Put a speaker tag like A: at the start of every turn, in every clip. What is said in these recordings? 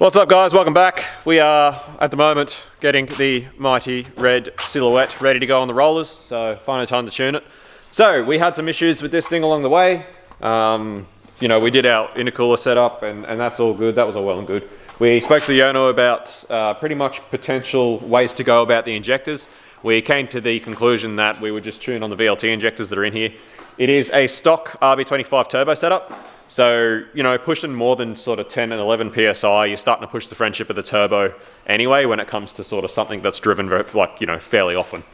A: What's up guys, welcome back. We are at the moment getting the mighty red Silhouette ready to go on the rollers, so finally time to tune it. So we had some issues with this thing along the way. You know, we did our intercooler setup and that's all good, that was all well and good. We spoke to the Yono about pretty much potential ways to go about the injectors. We came to the conclusion that we would just tune on the VLT injectors that are in here. It is a stock RB25 turbo setup. So, you know, pushing more than sort of 10 and 11 PSI, you're starting to push the friendship of the turbo anyway when it comes to sort of something that's driven fairly often.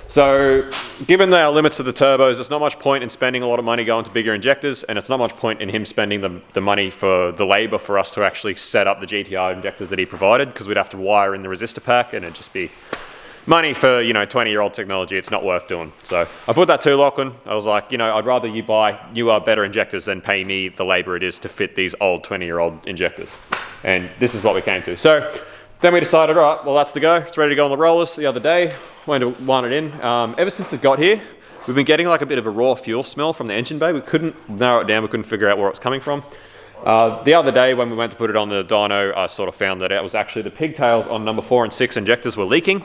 A: So, given our limits of the turbos, there's not much point in spending a lot of money going to bigger injectors, and it's not much point in him spending the money for the labor for us to actually set up the GTR injectors that he provided, because we'd have to wire in the resistor pack and it'd just be money for, 20-year-old technology. It's not worth doing. So I put that to Lachlan. I was like, I'd rather you buy newer, better injectors than pay me the labor it is to fit these old 20-year-old injectors. And this is what we came to. So then we decided, all right, well, that's the go. It's ready to go on the rollers the other day. Went to wind it in. Ever since it got here, we've been getting like a bit of a raw fuel smell from the engine bay. We couldn't narrow it down. We couldn't figure out where it was coming from. The other day when we went to put it on the dyno, I sort of found that it was actually the pigtails on number 4 and 6 injectors were leaking.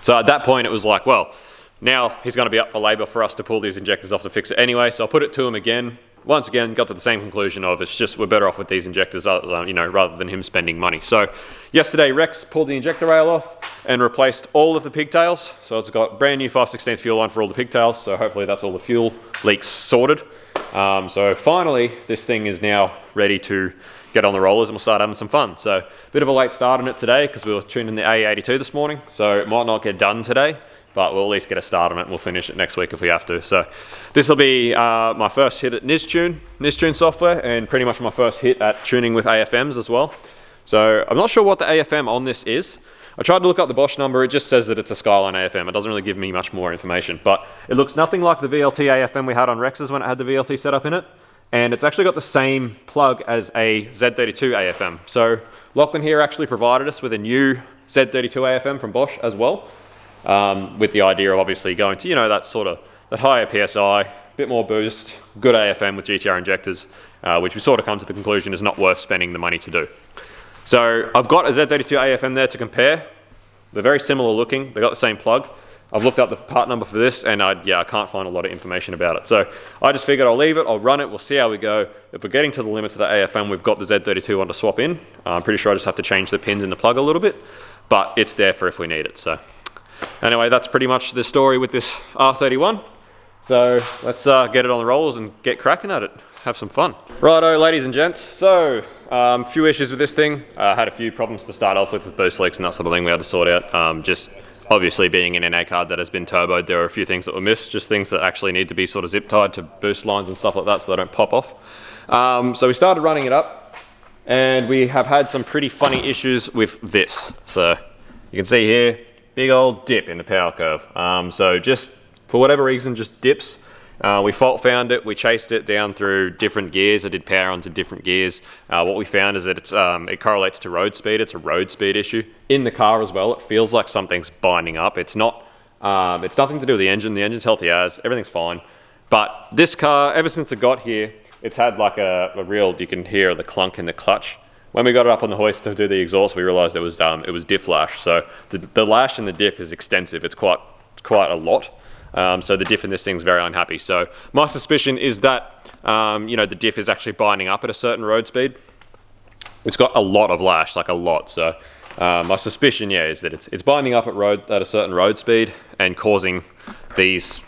A: So at that point it was like, well, now he's going to be up for labour for us to pull these injectors off to fix it anyway. So I put it to him again. Once again, got to the same conclusion of it's just we're better off with these injectors, rather than him spending money. So yesterday Rex pulled the injector rail off and replaced all of the pigtails. So it's got brand new 5/16 fuel line for all the pigtails. So hopefully that's all the fuel leaks sorted. So finally this thing is now ready to get on the rollers and we'll start having some fun. So a bit of a late start on it today because we were tuning the A82 this morning, so it might not get done today, but we'll at least get a start on it and we'll finish it next week if we have to. So this will be my first hit at NizTune software, and pretty much my first hit at tuning with AFMs as well. So I'm not sure what the AFM on this is. I tried to look up the Bosch number. It just says that it's a Skyline AFM. It doesn't really give me much more information, but it looks nothing like the VLT AFM we had on Rex's when it had the VLT setup in it. And it's actually got the same plug as a Z32 AFM. So Lachlan here actually provided us with a new Z32 AFM from Bosch as well, with the idea of obviously going to, that higher PSI, bit more boost, good AFM with GTR injectors, which we sort of come to the conclusion is not worth spending the money to do. So I've got a Z32 AFM there to compare. They're very similar looking. They've got the same plug. I've looked up the part number for this and I can't find a lot of information about it. So I just figured I'll leave it, I'll run it, we'll see how we go. If we're getting to the limits of the AFM, we've got the Z32 one to swap in. I'm pretty sure I just have to change the pins in the plug a little bit, but it's there for if we need it. So anyway, that's pretty much the story with this R31. So let's get it on the rollers and get cracking at it. Have some fun. Righto, ladies and gents. So a few issues with this thing. I had a few problems to start off with boost leaks and that sort of thing we had to sort out. Just obviously being an NA card that has been turboed, there are a few things that were missed, just things that actually need to be sort of zip tied to boost lines and stuff like that so they don't pop off. So we started running it up and we have had some pretty funny issues with this. So you can see here, big old dip in the power curve. So just for whatever reason, just dips. We fault found it, we chased it down through different gears. I did power onto different gears. What we found is that it correlates to road speed. It's a road speed issue. In the car as well, it feels like something's binding up. It's not, it's nothing to do with the engine's healthy as, everything's fine. But this car, ever since it got here, it's had like a real, you can hear the clunk in the clutch. When we got it up on the hoist to do the exhaust, we realized it was diff lash. So the lash in the diff is extensive. It's quite a lot. So the diff in this thing's very unhappy. So my suspicion is that, the diff is actually binding up at a certain road speed. It's got a lot of lash, like a lot. So my suspicion, is that it's binding up at a certain road speed and causing these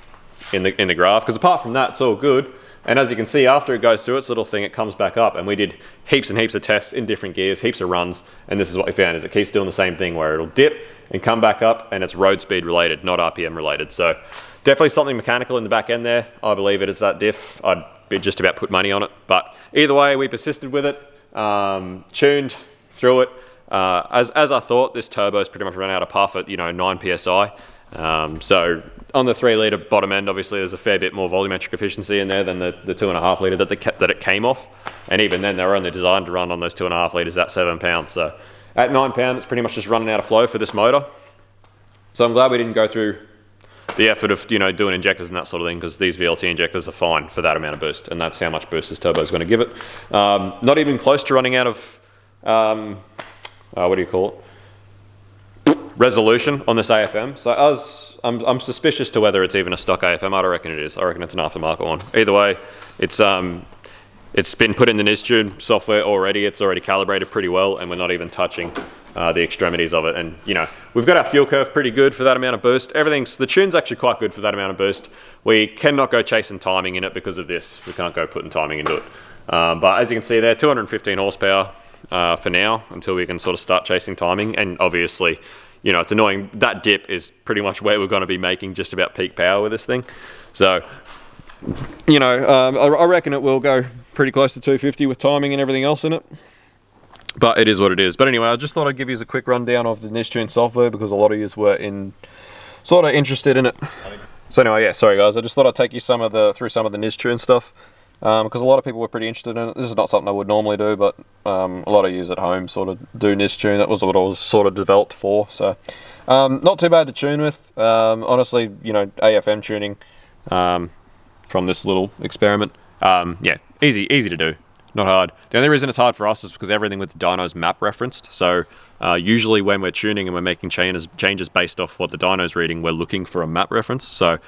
A: in the graph. Because apart from that, it's all good. And as you can see, after it goes through its little thing, it comes back up. And we did heaps and heaps of tests in different gears, heaps of runs. And this is what we found, is it keeps doing the same thing where it'll dip and come back up, and it's road speed related, not RPM related. So definitely something mechanical in the back end there. I believe it is that diff. I'd be just about put money on it. But either way, we persisted with it, tuned through it. As I thought, this turbo's pretty much run out of puff at 9 PSI. So on the 3 litre bottom end, obviously there's a fair bit more volumetric efficiency in there than the 2.5 litre that it came off. And even then, they were only designed to run on those 2.5 litres at 7 pounds. So at 9 pounds, it's pretty much just running out of flow for this motor. So I'm glad we didn't go through the effort of doing injectors and that sort of thing, because these VLT injectors are fine for that amount of boost, and that's how much boost this turbo is going to give it. Not even close to running out of what do you call it? Resolution on this AFM. So I'm suspicious to whether it's even a stock AFM. I don't reckon it is. I reckon it's an aftermarket one. Either way, it's been put in the NizTune software already. It's already calibrated pretty well, and we're not even touching the extremities of it. And we've got our fuel curve pretty good for that amount of boost. The tune's actually quite good for that amount of boost. We cannot go chasing timing in it because of this. We can't go putting timing into it. But as you can see there, 215 horsepower for now, until we can sort of start chasing timing. And obviously, it's annoying. That dip is pretty much where we're going to be making just about peak power with this thing. So, I reckon it will go pretty close to 250 with timing and everything else in it. But it is what it is. But anyway, I just thought I'd give you a quick rundown of the NizTune software because a lot of you were sort of interested in it. So anyway, yeah, sorry guys, I just thought I'd take you through some of the NizTune stuff because a lot of people were pretty interested in it. This is not something I would normally do, but a lot of you at home sort of do NizTune. That was what I was sort of developed for. So not too bad to tune with. Honestly, AFM tuning from this little experiment. Yeah, easy to do. Not hard. The only reason it's hard for us is because everything with the dyno's map referenced. So usually when we're tuning and we're making changes based off what the dyno's reading, we're looking for a map reference. So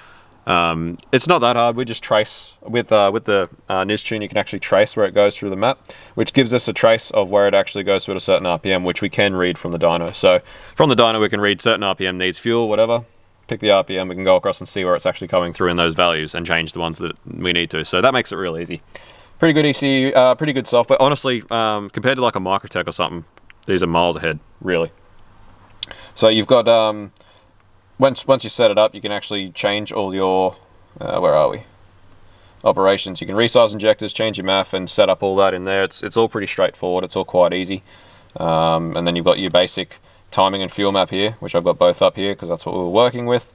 A: it's not that hard. We just trace with the NizTune. You can actually trace where it goes through the map, which gives us a trace of where it actually goes through at a certain RPM, which we can read from the dyno. So from the dyno, we can read certain RPM needs fuel, whatever. Pick the RPM. We can go across and see where it's actually coming through in those values and change the ones that we need to. So that makes it real easy. Pretty good ECU, pretty good software. Honestly, compared to like a Microtech or something, these are miles ahead, really. So you've got, once you set it up, you can actually change all your, where are we? Operations. You can resize injectors, change your MAF, and set up all that in there. It's all pretty straightforward. It's all quite easy. And then you've got your basic timing and fuel map here, which I've got both up here because that's what we were working with.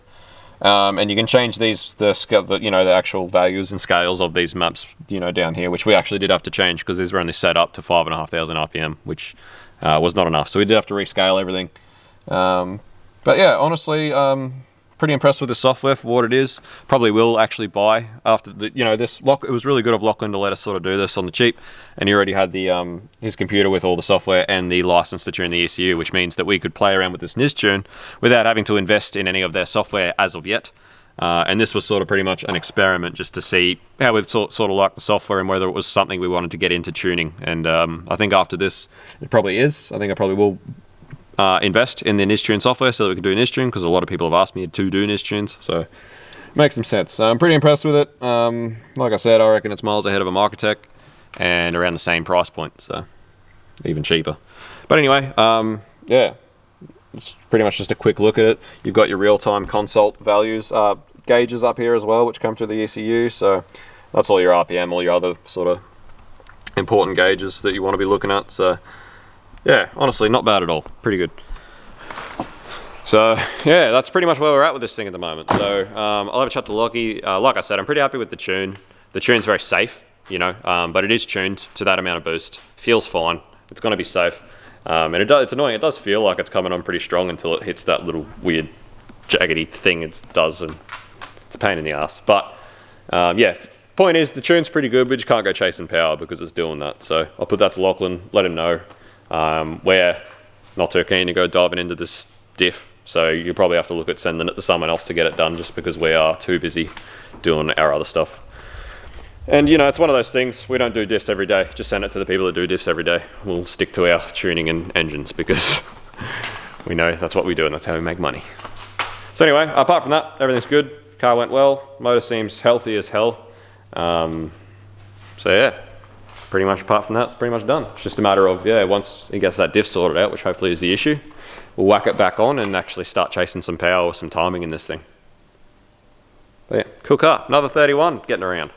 A: And you can change the actual values and scales of these maps, down here, which we actually did have to change because these were only set up to 5,500 RPM, which was not enough. So we did have to rescale everything. But yeah, honestly, pretty impressed with the software for what it is. Probably will actually buy after this. It was really good of Lachlan to let us sort of do this on the cheap, and he already had the his computer with all the software and the license to tune the ECU, which means that we could play around with this NizTune without having to invest in any of their software as of yet. And this was sort of pretty much an experiment just to see how we sort of liked the software and whether it was something we wanted to get into tuning. And I think after this, it probably is. I think I probably will invest in the NizTune software so that we can do NizTune, because a lot of people have asked me to do NizTunes, so it makes some sense. So I'm pretty impressed with it. Like I said, I reckon it's miles ahead of a Microtech and around the same price point, so even cheaper. But anyway, yeah, it's pretty much just a quick look at it. You've got your real-time consult values, gauges up here as well, which come through the ECU, so that's all your RPM, all your other sort of important gauges that you want to be looking at. So yeah, honestly, not bad at all. Pretty good. So yeah, that's pretty much where we're at with this thing at the moment. So I'll have a chat to Lockie. Like I said, I'm pretty happy with the tune. The tune's very safe, but it is tuned to that amount of boost. Feels fine. It's going to be safe. And it's annoying. It does feel like it's coming on pretty strong until it hits that little weird jaggedy thing it does, and it's a pain in the ass. But yeah, point is the tune's pretty good. We just can't go chasing power because it's doing that. So I'll put that to Lachlan, let him know. We're not too keen to go diving into this diff, so you probably have to look at sending it to someone else to get it done, just because we are too busy doing our other stuff. And it's one of those things, we don't do diffs every day. Just send it to the people that do diffs every day. We'll stick to our tuning and engines because we know that's what we do and that's how we make money. So anyway, apart from that, everything's good. Car went well. Motor seems healthy as hell. So yeah, pretty much apart from that, it's pretty much done. It's just a matter of, once he gets that diff sorted out, which hopefully is the issue, we'll whack it back on and actually start chasing some power or some timing in this thing. But yeah, cool car. Another 31 getting around.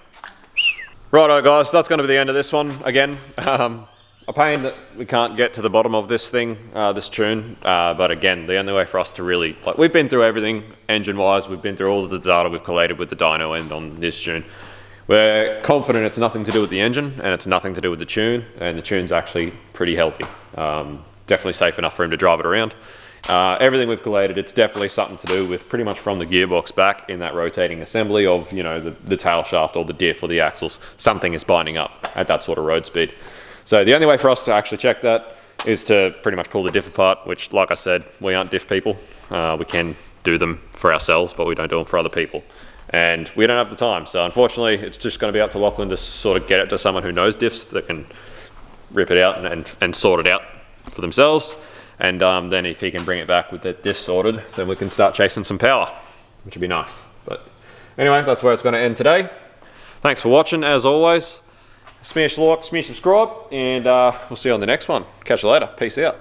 A: Righto guys, that's going to be the end of this one. Again, a pain that we can't get to the bottom of this thing, this tune, but again, the only way for us to really, we've been through everything engine wise, we've been through all of the data we've collated with the dyno end on this tune. We're confident it's nothing to do with the engine and it's nothing to do with the tune, and the tune's actually pretty healthy. Definitely safe enough for him to drive it around. Everything we've collated, it's definitely something to do with pretty much from the gearbox back in that rotating assembly of, the tail shaft or the diff or the axles. Something is binding up at that sort of road speed. So the only way for us to actually check that is to pretty much pull the diff apart, which, like I said, we aren't diff people. We can do them for ourselves, but we don't do them for other people. And we don't have the time. So unfortunately, it's just going to be up to Lachlan to sort of get it to someone who knows diffs that can rip it out and sort it out for themselves. And then if he can bring it back with the diff sorted, then we can start chasing some power, which would be nice. But anyway, that's where it's going to end today. Thanks for watching, as always. Smash like, smash subscribe, and we'll see you on the next one. Catch you later. Peace out.